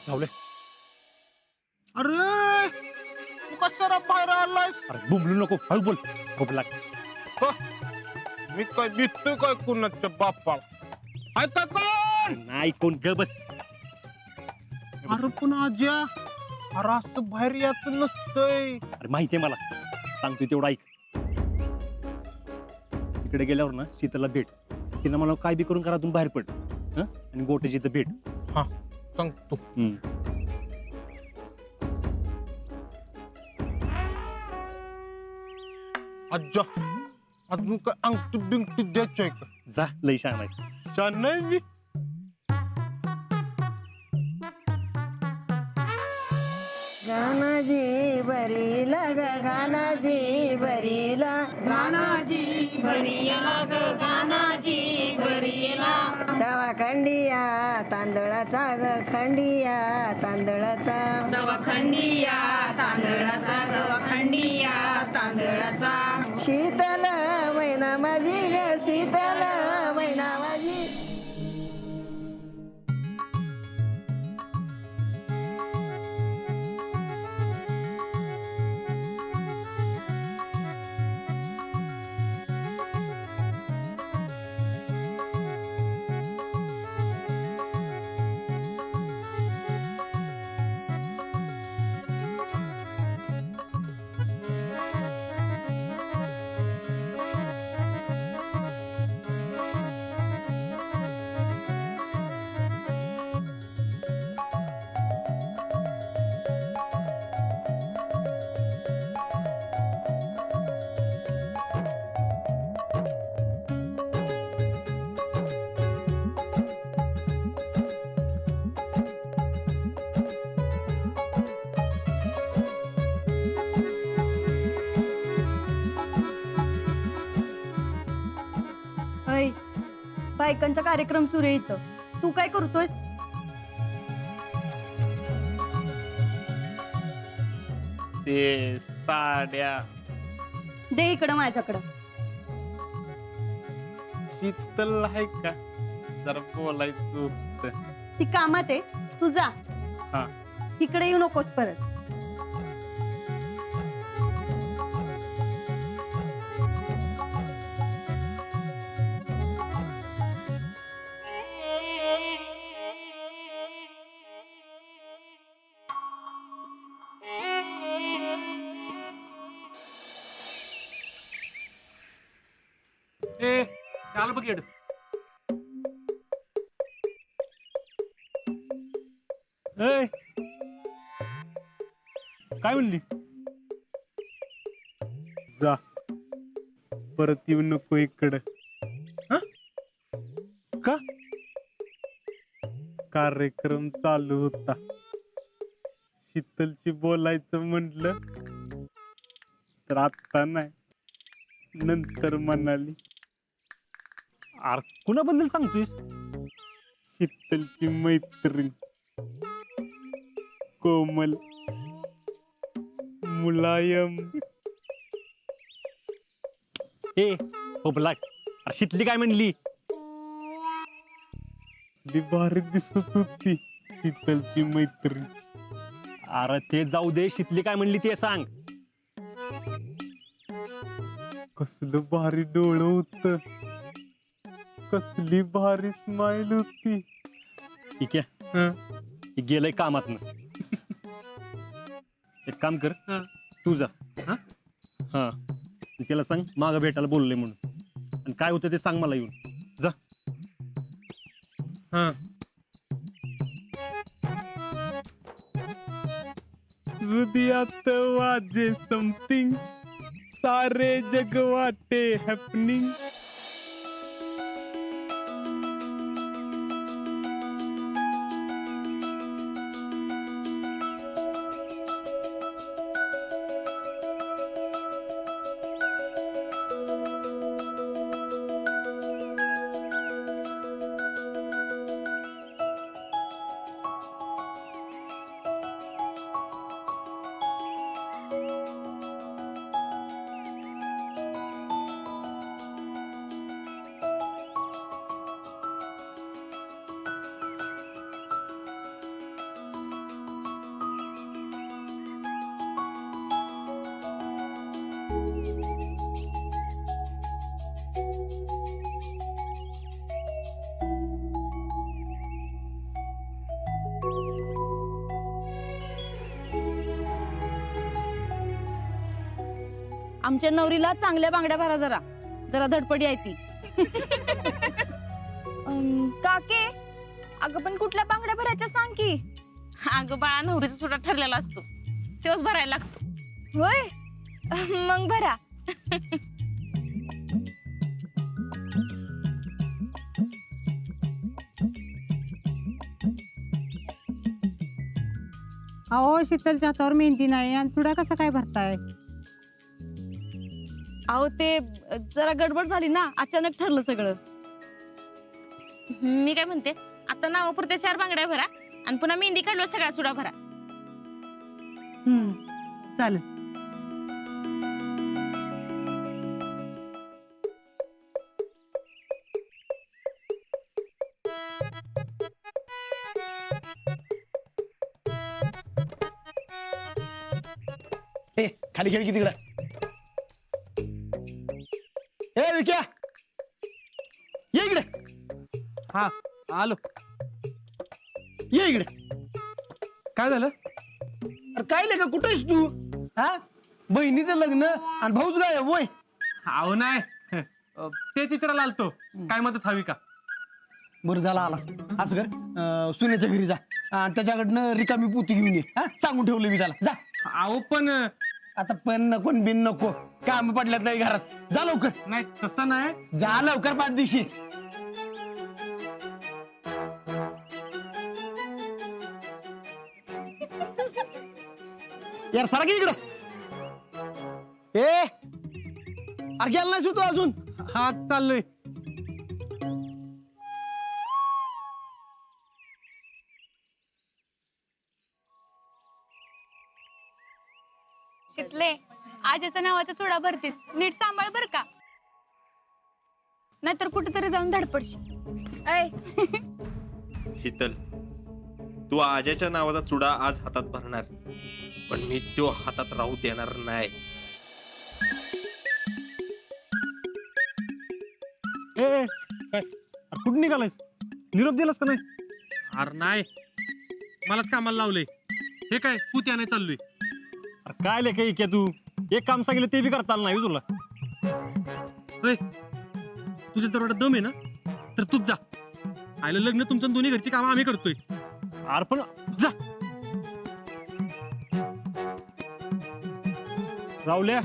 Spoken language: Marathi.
धावले. अरे तू कशाला बाहेर आलायस? अरे बुंबलू नको, हळू बोल. खोपला. ह, मी काय दिसतोय काय कुणाच्या बापाला? हाय का कोण? नाही कोण ग बस. अरे पण आज्या, अरे असं बाहेर यायचं नसतंय. अरे माहितीये मला, सांगतोय तेवढं ऐक. तिकडे गेल्यावर ना शीतलला भेट. तिला मला काय बी करून घरातून बाहेर पड. आणि गोट्याची इथं भेट. हा सांगतो. आज्या, अजून काय अंगठी बिंगठी द्यायची आहे का? जा लई छान आहे. छान नाही मी. गानाजी बरीला ग गानाजी बरीला गानाजी बरियला ग गानाजी बरियला सवा खंडिया तांदळाचा ग खंडिया तांदळाचा सवा खंडिया तांदळाचा सवा खंडिया तांदळाचा शीतल मैना माझी ग शीतल मैना माझी. ऐ बायकांचा कार्यक्रम सुरू आहे इथं. तू काय करतोयस? ते साड्या दे इकडं माझ्याकडं. शीतल आहे का? जरा बोलायचं होतं. ती कामात आहे, तू जा. हा. इकडे येऊ नकोस परत. ए आलं बघ येड. ए काय म्हणली? जा, परत येऊ नको इकडं. का? कार्यक्रम चालू होता, शीतलची बोलायचं म्हटलं तर आत्ता नाही, नंतर म्हणाली. अरे कुणाबद्दल सांगतोयस? शीतलची मैत्रीण कोमल, मुलायम. ए खोपला. अरे शितली काय म्हणली? ती भारी दिसत होती शीतलची मैत्रीण. अरे ते जाऊ दे, शितली काय म्हणली ते सांग. कसलं भारी डोळं होत, कसली भारी स्माइल होती. ठीक आहे, हे गेलंय कामातनं. एक काम कर, तू जा. हा त्याला सांग मागं भेटायला बोलले म्हणून, आणि काय होतं ते सांग मला येऊन. जा. हृदयात वाजे समथिंग, सारे जग वाटे हॅपनिंग. आमच्या नवरीला चांगल्या बांगड्या भरा जरा जरा धडपडी आहे ती. काके अगं पण कुठल्या बांगड्या भरायच्या सांग की. अगं बाळा नवरीचा सुद्धा ठरलेला असतो तेव्हाच भरायला लागतो. होय मग भरा. अहो शीतलच्या हातावर मेहंदी नाही आणि चुडा कसा काय भरताय? अहो ते जरा गडबड झाली ना अचानक ठरलं सगळं. मी काय म्हणते आता नावापुरत्या 4 बांगड्या भरा आणि पुन्हा मेहंदी काढलो सगळा चुडा भरा. चालेल. ए खाली खेळ की तिकडे. ए विक्या ये इकडे. हा आलो. ये इकडे. काय झालं? अरे काय नाही का कुठं आहेस तू? हा बहिणीचं लग्न आणि भाऊच काय वय. अहो नाही तेच विचारायला आलतो काय मदत हवी का? बरं झाला आलास. असं कर सुनेच्या घरी जा आणि त्याच्याकडनं रिकामी पोती घेऊन ये. हा सांगून ठेवलं मी त्याला. जा. अहो पण आता पण नको न बिन नको काम पडल्यात नाही घरात. जा लवकर. नाही तसं नाही. जा लवकर पाठदिशी. यार सारा की इकडं. ए अरे गेला नाहीस तू अजून? हा चाललोय. शितले आजीच्या नावाचा चुडा भरतीस नीट सांभाळ बर का नाहीतर कुठेतरी जाऊन धडपडशील. ऐ शीतल तू आज्याच्या नावाचा चुडा आज हातात भरणार पण मी तो हातात राहू देणार नाही. ए काय कुठं निघालायस? निरोप दिलास का नाही? अरे नाही मलाच कामाला लावलंय. हे काय पुत्या नाही चाललोय. अरे काय ले काही क्या तू एक काम सांगितलं ते बी करता आलं नाही तुला. तुझ्या तर दम आहे ना तर तूच जा. आयलं लग्न तुमचं दोन्ही घरची कामं आम्ही करतोय. अरे पण जा. राहुल्या